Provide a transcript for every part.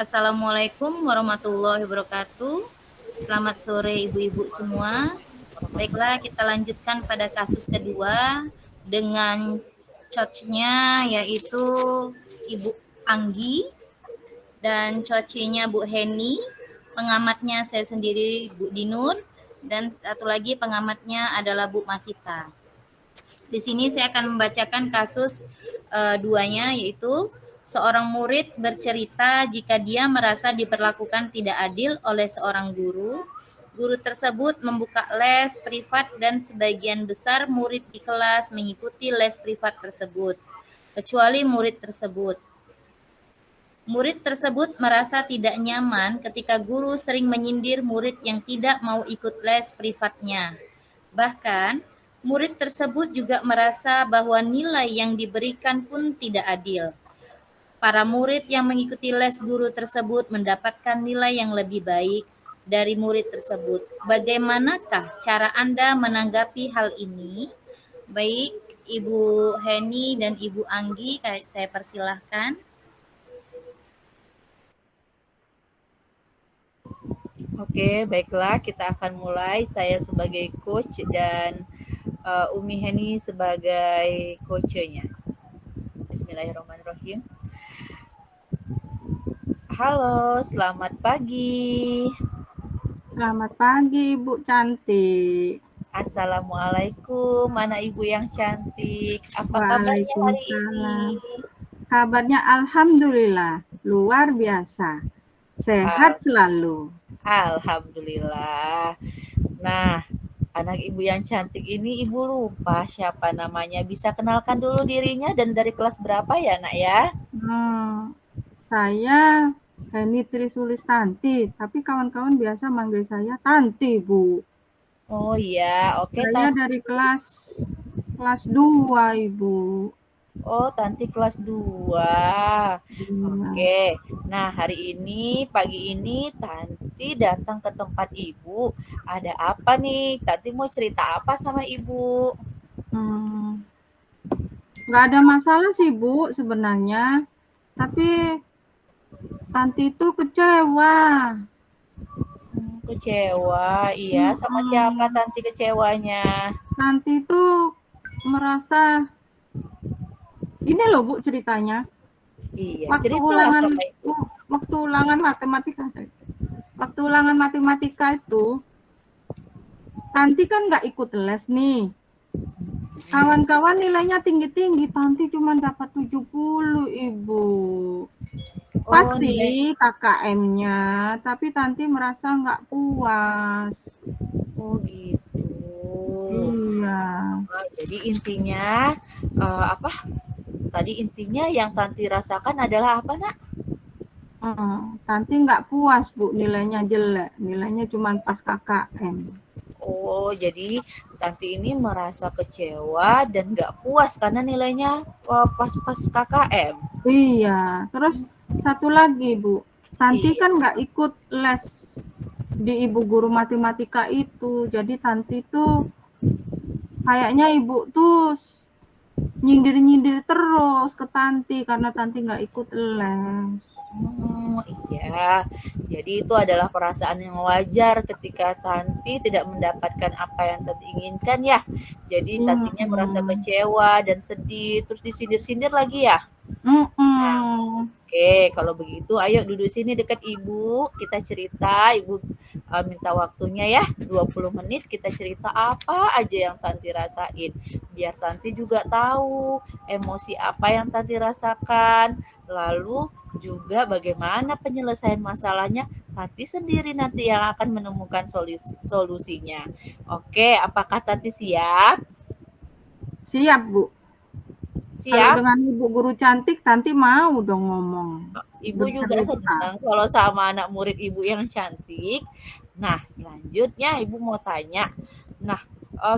Assalamualaikum warahmatullahi wabarakatuh. Selamat sore ibu-ibu semua. Baiklah, kita lanjutkan pada kasus kedua dengan coachnya yaitu Ibu Anggi dan coachnya Bu Heni, pengamatnya saya sendiri Bu Dinur, dan satu lagi pengamatnya adalah Bu Masita. Di sini saya akan membacakan kasus duanya, yaitu seorang murid bercerita jika dia merasa diperlakukan tidak adil oleh seorang guru. Guru tersebut membuka les privat dan sebagian besar murid di kelas mengikuti les privat tersebut, kecuali murid tersebut. Murid tersebut merasa tidak nyaman ketika guru sering menyindir murid yang tidak mau ikut les privatnya. Bahkan, murid tersebut juga merasa bahwa nilai yang diberikan pun tidak adil. Para murid yang mengikuti les guru tersebut mendapatkan nilai yang lebih baik dari murid tersebut. Bagaimanakah cara Anda menanggapi hal ini? Baik, Ibu Heni dan Ibu Anggi, saya persilahkan. Oke, baiklah, kita akan mulai. Saya sebagai coach dan Umi Heni sebagai coachnya. Bismillahirrahmanirrahim. Halo, selamat pagi. Selamat pagi, Ibu cantik. Assalamualaikum, mana ibu yang cantik? Apa kabarnya hari ini? Kabarnya alhamdulillah, luar biasa. Sehat selalu. Alhamdulillah. Nah, anak ibu yang cantik ini ibu lupa siapa namanya. Bisa kenalkan dulu dirinya dan dari kelas berapa ya, Nak ya? Saya Heni Trisulistanti, tapi kawan-kawan biasa manggil saya Tanti, Bu. Oh iya, oke. Saya dari kelas 2, Ibu. Oh, Tanti kelas 2. Oke. Nah, hari ini, pagi ini Tanti datang ke tempat Ibu. Ada apa nih? Tanti mau cerita apa sama Ibu? Nggak ada masalah sih, Bu, sebenarnya. Tapi Tanti itu kecewa. Kecewa, iya. Sama siapa Tanti kecewanya? Tanti itu merasa, ini loh Bu ceritanya. Iya, waktu ulangan matematika itu, Tanti kan nggak ikut les nih. Kawan-kawan nilainya tinggi-tinggi, Tanti cuma dapat 70, Ibu. Pas sih KKM-nya, tapi Tanti merasa nggak puas. Oh gitu. Iya. Nah, jadi intinya Tadi intinya yang Tanti rasakan adalah apa, Nak? Tanti nggak puas, Bu, nilainya jelek. Nilainya cuma pas KKM. Oh, jadi Tanti ini merasa kecewa dan nggak puas karena nilainya pas KKM. Iya, terus satu lagi, Bu. Tanti kan nggak ikut les di Ibu Guru Matematika itu. Jadi Tanti tuh kayaknya Ibu tuh nyindir-nyindir terus ke Tanti karena Tanti nggak ikut les. Iya, jadi itu adalah perasaan yang wajar ketika Tanti tidak mendapatkan apa yang Tanti inginkan ya. Jadi Tantinya merasa kecewa dan sedih, terus disindir-sindir lagi ya. Nah, oke, kalau begitu ayo duduk sini dekat Ibu, kita cerita. Ibu minta waktunya ya, 20 menit kita cerita apa aja yang Tanti rasain. Biar Tanti juga tahu emosi apa yang Tanti rasakan. Lalu juga bagaimana penyelesaian masalahnya, Tanti sendiri nanti yang akan menemukan solusinya. Oke, apakah Tanti siap? Siap, Bu. Siap? Kalau dengan Ibu Guru cantik, Tanti mau dong ngomong. Ibu juga senang kalau sama anak murid Ibu yang cantik. Nah, selanjutnya Ibu mau tanya. Nah,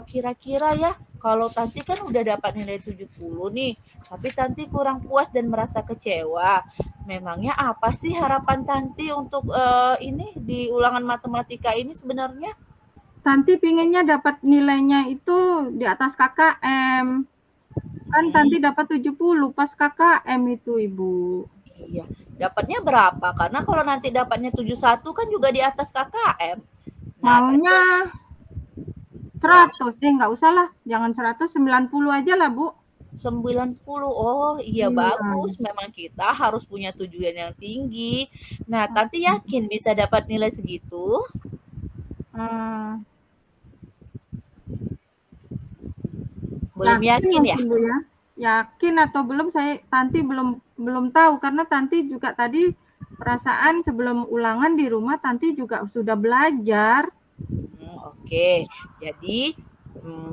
kira-kira ya, kalau Tanti kan udah dapat nilai 70 nih, tapi Tanti kurang puas dan merasa kecewa. Memangnya apa sih harapan Tanti untuk ini di ulangan matematika ini sebenarnya? Tanti pinginnya dapat nilainya itu di atas KKM. Kan Tanti dapat 70 pas KKM itu, Ibu. Iya, dapatnya berapa? Karena kalau nanti dapatnya 71 kan juga di atas KKM. Nah, Maunya 100, nggak usah lah, jangan 100, 90 aja lah Bu. 90. Oh iya bagus, Iya. memang kita harus punya tujuan yang tinggi. Nah, Tanti yakin bisa dapat nilai segitu? Hmm, Belum yakin ya? mungkin Bu ya. Yakin atau belum Tanti belum tahu karena Tanti juga tadi perasaan sebelum ulangan di rumah Tanti juga sudah belajar. Oke. Jadi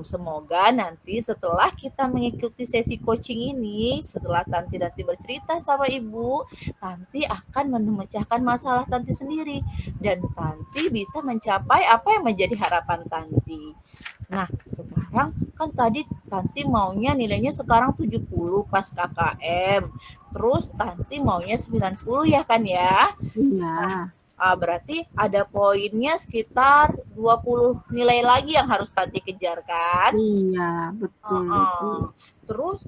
semoga nanti setelah kita mengikuti sesi coaching ini, setelah Tanti nanti bercerita sama Ibu, Tanti akan memecahkan masalah Tanti sendiri dan Tanti bisa mencapai apa yang menjadi harapan Tanti. Nah, sekarang kan tadi Tanti maunya nilainya sekarang 70 pas KKM. Terus Tanti maunya 90 ya kan ya? Iya. Berarti ada poinnya sekitar 20 nilai lagi yang harus Tanti kejar kan? Iya, betul. Terus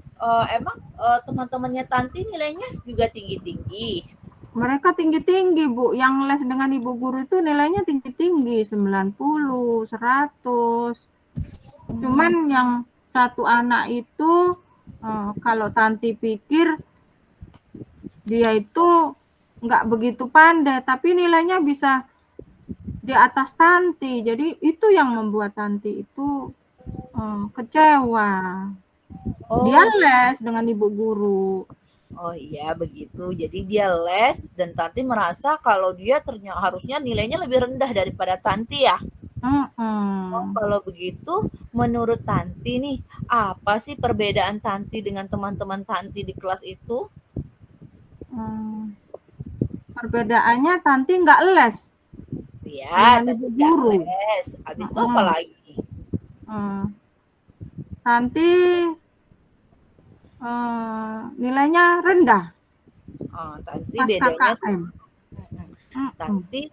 emang teman-temannya Tanti nilainya juga tinggi-tinggi? Mereka tinggi-tinggi Bu, yang les dengan ibu guru itu nilainya tinggi-tinggi, 90, 100. Cuman yang satu anak itu kalau Tanti pikir dia itu nggak begitu pandai, tapi nilainya bisa di atas Tanti. Jadi itu yang membuat Tanti itu kecewa. Dia les dengan ibu guru. Oh iya begitu. Jadi dia les dan Tanti merasa kalau dia harusnya nilainya lebih rendah daripada Tanti ya. Oh, kalau begitu, menurut Tanti nih, apa sih perbedaan Tanti dengan teman-teman Tanti di kelas itu? Perbedaannya Tanti nggak les. Ya, dengan ibu guru. Les. Habis itu apa lagi? Tanti nilainya rendah. Tanti pas bedanya KKM. Tanti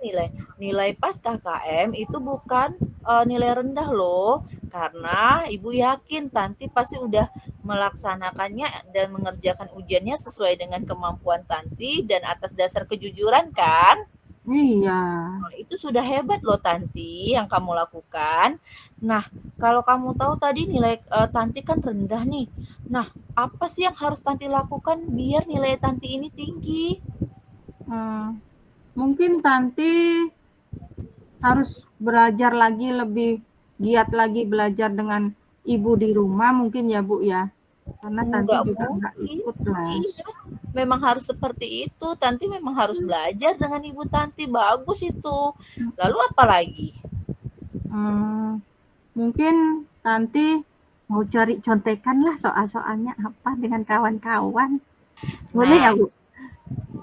nilai pas KKM itu bukan nilai rendah loh, karena Ibu yakin Tanti pasti udah melaksanakannya dan mengerjakan ujiannya sesuai dengan kemampuan Tanti dan atas dasar kejujuran kan? Iya. Itu sudah hebat loh Tanti yang kamu lakukan. Nah, kalau kamu tahu tadi nilai Tanti kan rendah nih. Nah, apa sih yang harus Tanti lakukan biar nilai Tanti ini tinggi? Mungkin Tanti harus belajar lagi, lebih giat lagi belajar dengan ibu di rumah mungkin ya Bu ya. Karena Tanti juga nggak ikut les. Iya, memang harus seperti itu. Tanti memang harus belajar dengan ibu Tanti. Bagus itu. Lalu apa lagi? Mungkin Tanti mau cari contekan lah soal-soalnya apa dengan kawan-kawan. Boleh ya Bu?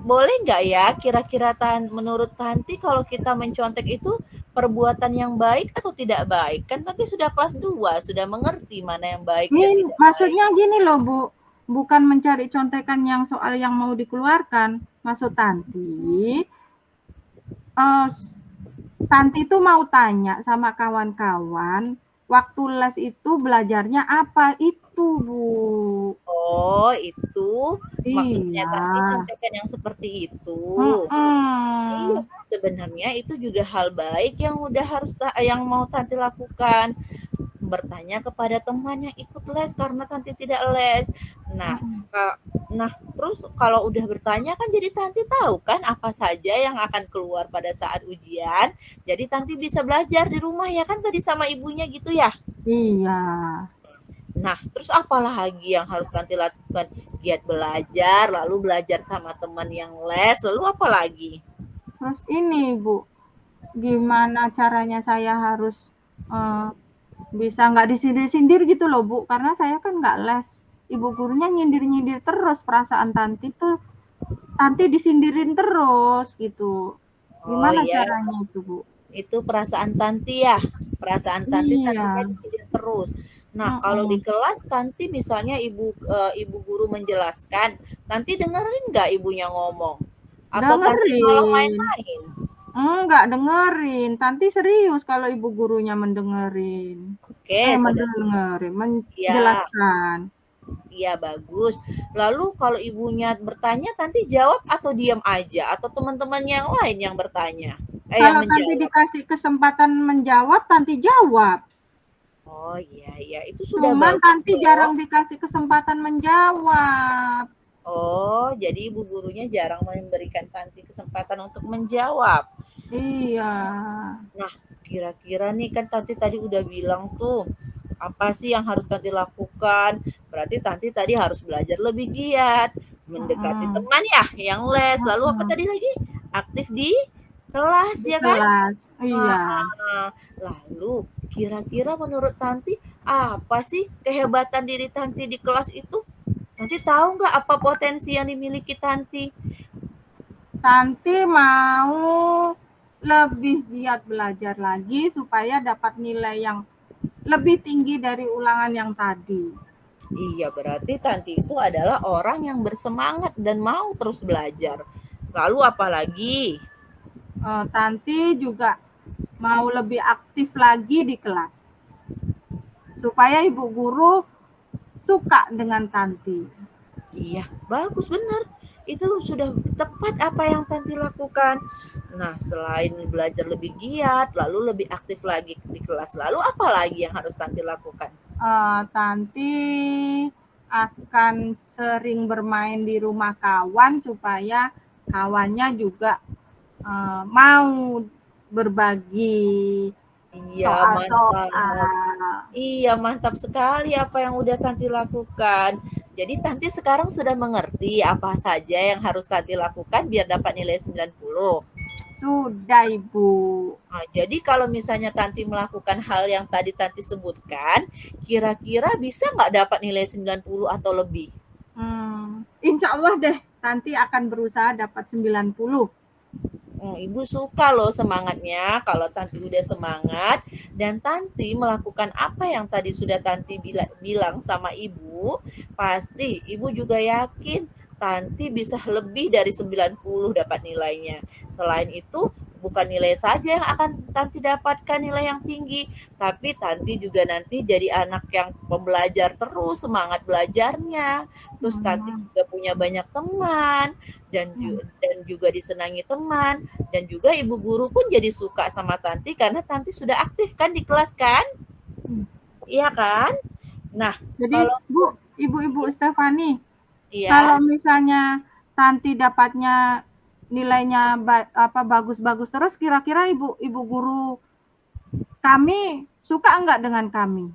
Boleh nggak ya kira-kira menurut Tanti kalau kita mencontek itu perbuatan yang baik atau tidak baik? Kan Tanti sudah kelas 2, sudah mengerti mana yang baik dan tidak maksudnya baik. Gini loh Bu, bukan mencari contekan yang soal yang mau dikeluarkan. Maksud Tanti, Tanti itu mau tanya sama kawan-kawan, waktu les itu belajarnya apa itu Bu? Oh itu maksudnya Tanti Iya. contekan yang seperti itu. Iya, sebenarnya itu juga hal baik yang yang mau Tanti lakukan. Bertanya kepada teman yang ikut les karena Tanti tidak les. Nah, terus kalau udah bertanya kan jadi Tanti tahu kan apa saja yang akan keluar pada saat ujian. Jadi Tanti bisa belajar di rumah ya kan tadi sama ibunya gitu ya? Iya. Nah, terus apa lagi yang harus Tanti lakukan? Giat belajar, lalu belajar sama teman yang les, lalu apa lagi? Terus ini Bu, gimana caranya saya harus bisa nggak disindir-sindir gitu loh Bu, karena saya kan nggak les. Ibu gurunya nyindir-nyindir terus, perasaan Tanti tuh Tanti disindirin terus gitu. Gimana caranya itu Bu? Itu perasaan Tanti ya, perasaan Tanti Tantinya disindir terus. Nah, kalau di kelas Tanti misalnya ibu guru menjelaskan, Tanti dengerin nggak ibunya ngomong? Atau Tanti malah main-main? Enggak dengerin, Tanti serius kalau ibu gurunya mendengerin. Oke, mendengerin, menjelaskan. Iya, bagus. Lalu kalau ibunya bertanya, Tanti jawab atau diam aja? Atau teman-teman yang lain yang bertanya? Yang Kalau Tanti menjawab? dikasih kesempatan menjawab, Tanti jawab. Oh iya, iya. Itu sudah Cuman bagus Tanti loh. jarang dikasih kesempatan menjawab. Oh, jadi ibu gurunya jarang memberikan Tanti kesempatan untuk menjawab. Iya. Nah, kira-kira nih kan Tanti tadi udah bilang tuh, apa sih yang harus Tanti lakukan? Berarti Tanti tadi harus belajar lebih giat, mendekati Mm-mm. teman ya yang les. Lalu apa Mm-mm. tadi lagi? Aktif di kelas Di ya kan? kelas. Iya. Heeh. Lalu kira-kira menurut Tanti apa sih kehebatan diri Tanti di kelas itu? Tanti tahu nggak apa potensi yang dimiliki Tanti? Tanti mau lebih giat belajar lagi supaya dapat nilai yang lebih tinggi dari ulangan yang tadi. Iya, berarti Tanti itu adalah orang yang bersemangat dan mau terus belajar. Lalu apalagi? Tanti juga mau lebih aktif lagi di kelas supaya ibu guru suka dengan Tanti. Iya, bagus benar. Itu sudah tepat apa yang Tanti lakukan. Nah, selain belajar lebih giat, lalu lebih aktif lagi di kelas. Lalu apa lagi yang harus Tanti lakukan? Tanti akan sering bermain di rumah kawan supaya kawannya juga mau berbagi Iya, mantap. soal-soal. Iya, mantap sekali apa yang udah Tanti lakukan. Jadi Tanti sekarang sudah mengerti apa saja yang harus Tanti lakukan biar dapat nilai 90. Sudah, Ibu. Nah, jadi kalau misalnya Tanti melakukan hal yang tadi Tanti sebutkan, kira-kira bisa nggak dapat nilai 90 atau lebih? Insya Allah deh, Tanti akan berusaha dapat 90. Ibu suka loh semangatnya. Kalau Tanti udah semangat dan Tanti melakukan apa yang tadi sudah Tanti bilang sama Ibu, pasti Ibu juga yakin Tanti bisa lebih dari 90 dapat nilainya. Selain itu, bukan nilai saja yang akan Tanti dapatkan nilai yang tinggi, tapi Tanti juga nanti jadi anak yang pembelajar terus, semangat belajarnya. Terus Tanti juga punya banyak teman dan juga disenangi teman dan juga ibu guru pun jadi suka sama Tanti karena Tanti sudah aktif kan di kelas kan? Iya kan? Nah, Jadi, kalau Bu, Ibu Stefani, iya, kalau misalnya Tanti dapatnya nilainya bagus-bagus terus, kira-kira Ibu guru kami suka enggak dengan kami?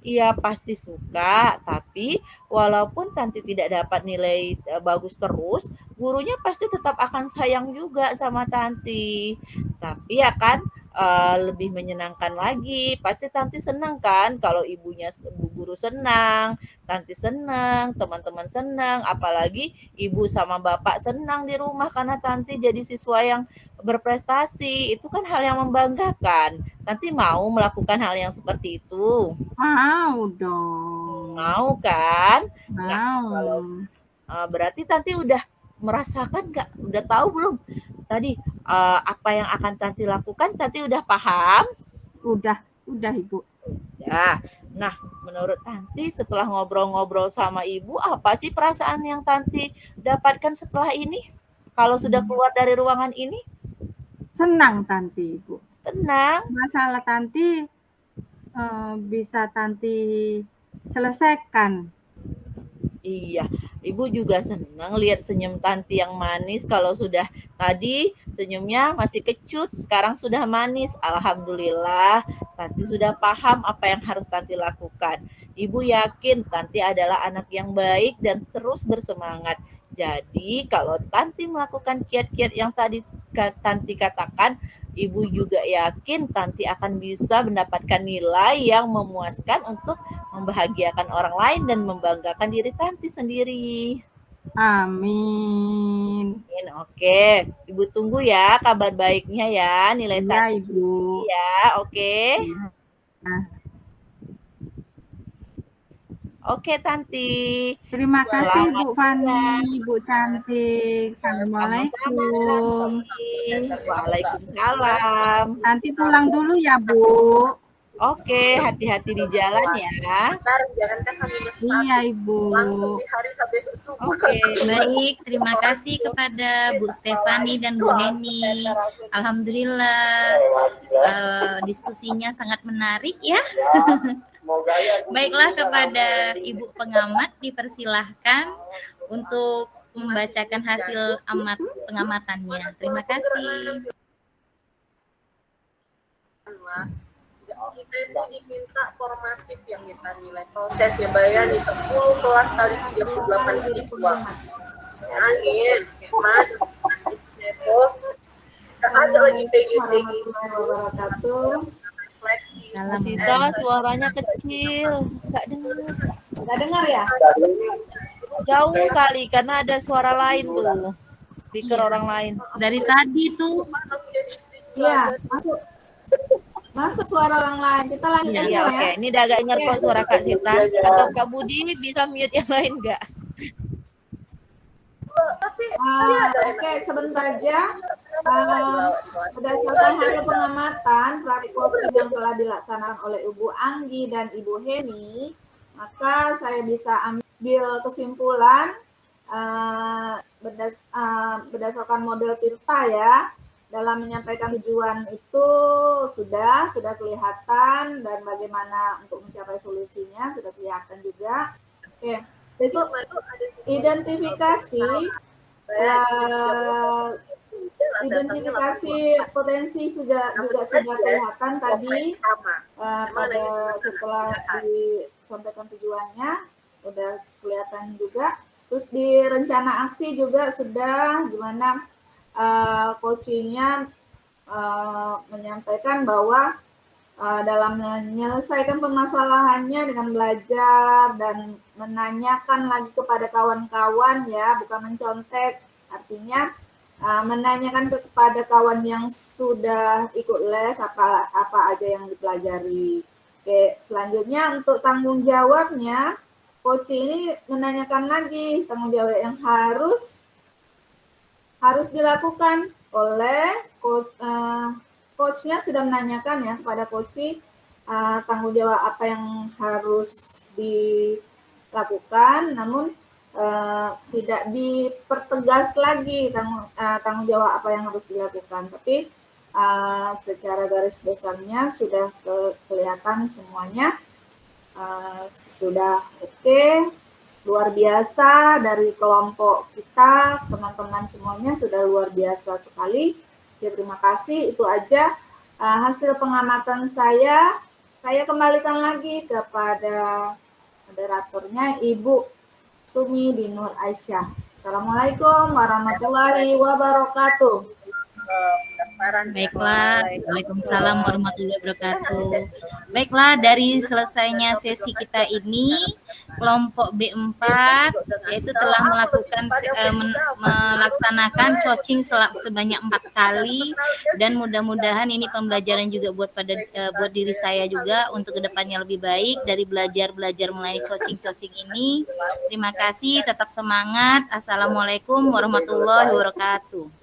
iya pasti suka, tapi walaupun Tanti tidak dapat nilai bagus terus, gurunya pasti tetap akan sayang juga sama Tanti. Tapi ya kan lebih menyenangkan lagi. Pasti Tanti senang kan kalau ibu guru senang, Tanti senang, teman-teman senang, apalagi ibu sama bapak senang di rumah karena Tanti jadi siswa yang berprestasi. Itu kan hal yang membanggakan. Tanti mau melakukan hal yang seperti itu. Mau dong. Mau kan? Nah, kalau Mau. berarti Tanti udah merasakan nggak? Udah tahu belum? Tadi apa yang akan Tanti lakukan? Tanti udah paham? Udah Ibu. Ya. Nah, menurut Tanti setelah ngobrol-ngobrol sama Ibu, apa sih perasaan yang Tanti dapatkan setelah ini? Kalau sudah keluar dari ruangan ini? Senang Tanti, Ibu. Tenang. Masalah Tanti bisa Tanti selesaikan. Iya, Ibu juga senang lihat senyum Tanti yang manis. Kalau sudah tadi senyumnya masih kecut, sekarang sudah manis. Alhamdulillah, Tanti sudah paham apa yang harus Tanti lakukan. Ibu yakin Tanti adalah anak yang baik dan terus bersemangat. Jadi, kalau Tanti melakukan kiat-kiat yang tadi Tanti katakan, Ibu juga yakin Tanti akan bisa mendapatkan nilai yang memuaskan untuk membahagiakan orang lain dan membanggakan diri Tanti sendiri. Amin. Oke, Ibu tunggu ya kabar baiknya ya, nilai Iya, Tanti Ibu. ya, oke. Nah. Oke, Tanti. Terima kasih Selamat Bu Fani, Ibu cantik. Assalamualaikum. Waalaikumsalam. Nanti pulang dulu ya, Bu. Oke, hati-hati di jalan ya. Bentar, jangankan H-1. Iya, Ibu. Langsung di hari habis subuh. Oke. Baik, terima kasih kepada Bu Stefani dan Bu Heni. Alhamdulillah diskusinya sangat menarik ya. Baiklah, kepada Ibu pengamat dipersilahkan untuk membacakan hasil pengamatannya. Terima kasih. Kita itu diminta formatif yang kita nilai proses ya bayar di 10 kelas kali 38 siswa. Angin, mas, itu ada lagi PGT Sita, suaranya kecil, nggak dengar. Nggak dengar ya? Jauh kali karena ada suara lain tuh, speaker orang lain. Dari tadi tuh. Iya, masuk suara orang lain. Kita lanjut aja Iya, ya. oke. Ini udah agak dengar kok suara Kak Sita. Atau Kak Budi bisa mute yang lain nggak? Oke, sebentar aja. Berdasarkan hasil pengamatan praktik coaching yang telah dilaksanakan oleh Ibu Anggi dan Ibu Heni, maka saya bisa ambil kesimpulan berdasarkan model Tirta ya. Dalam menyampaikan tujuan itu sudah kelihatan, dan bagaimana untuk mencapai solusinya sudah kelihatan juga. Oke, itu identifikasi potensi juga sudah kelihatan tadi setelah disampaikan tujuannya udah kelihatan juga. Terus di rencana aksi juga sudah gimana coachingnya menyampaikan bahwa dalam menyelesaikan permasalahannya dengan belajar dan menanyakan lagi kepada kawan-kawan ya, bukan mencontek, artinya menanyakan kepada kawan yang sudah ikut les apa aja yang dipelajari. Oke, selanjutnya untuk tanggung jawabnya, coach ini menanyakan lagi tanggung jawab yang harus dilakukan oleh coachnya sudah menanyakan ya kepada coach tanggung jawab apa yang harus dilakukan, namun tidak dipertegas lagi tanggung jawab apa yang harus dilakukan, tapi secara garis besarnya sudah kelihatan semuanya. Sudah oke. Luar biasa dari kelompok kita, teman-teman semuanya sudah luar biasa sekali. Ya, terima kasih, itu aja hasil pengamatan saya. Saya kembalikan lagi kepada moderatornya Ibu Sumi Dinur Aisyah. Assalamualaikum warahmatullahi wabarakatuh. Baiklah, Waalaikumsalam warahmatullahi wabarakatuh. Baiklah, dari selesainya sesi kita ini, kelompok B4 yaitu telah melaksanakan coaching sebanyak 4 kali, dan mudah-mudahan ini pembelajaran juga buat diri saya juga untuk kedepannya lebih baik dari belajar mulai coaching ini. Terima kasih, tetap semangat. Assalamualaikum warahmatullahi wabarakatuh.